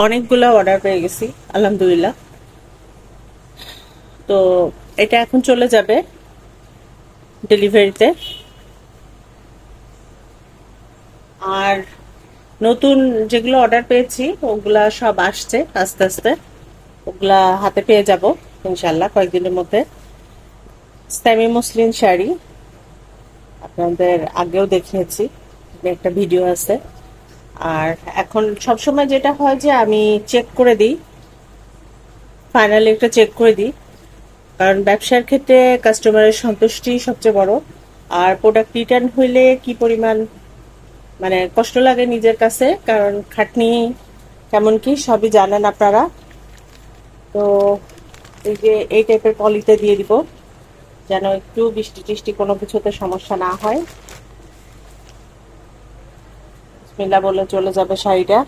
অনেকগুলা অর্ডার পেয়ে গেছি আলহামদুলিল্লাহ। তো এটা এখন চলে যাবে ডেলিভারিতে। আর নতুন যেগুলো অর্ডার পেয়েছি ওগুলা সব আসছে আস্তে আস্তে, ওগুলা হাতে পেয়ে যাব ইনশাল্লাহ কয়েকদিনের মধ্যে। সেমি মসলিন শাড়ি আপনাদের আগেও দেখিয়েছি, একটা ভিডিও আছে। আর এখন সবসময় যেটা হয় যে আমি চেক করে দিই, ফাইনালি একটা চেক করে দিই, কারণ ব্যবসার ক্ষেত্রে কাস্টমারের সন্তুষ্টি সবচেয়ে বড়। আর প্রোডাক্ট রিটার্ন হইলে কি পরিমাণ মানে কষ্ট লাগে নিজের কাছে, কারণ খাটনি কেমন কি সবই জানেন আপনারা। তো এই যে এই টাইপের পলিতে দিয়ে দিব, যেন একটু বৃষ্টি টিষ্টি কোনো কিছুতে সমস্যা না হয়। বিসমিল্লাহ বলে চলে যাবে শাড়িটা।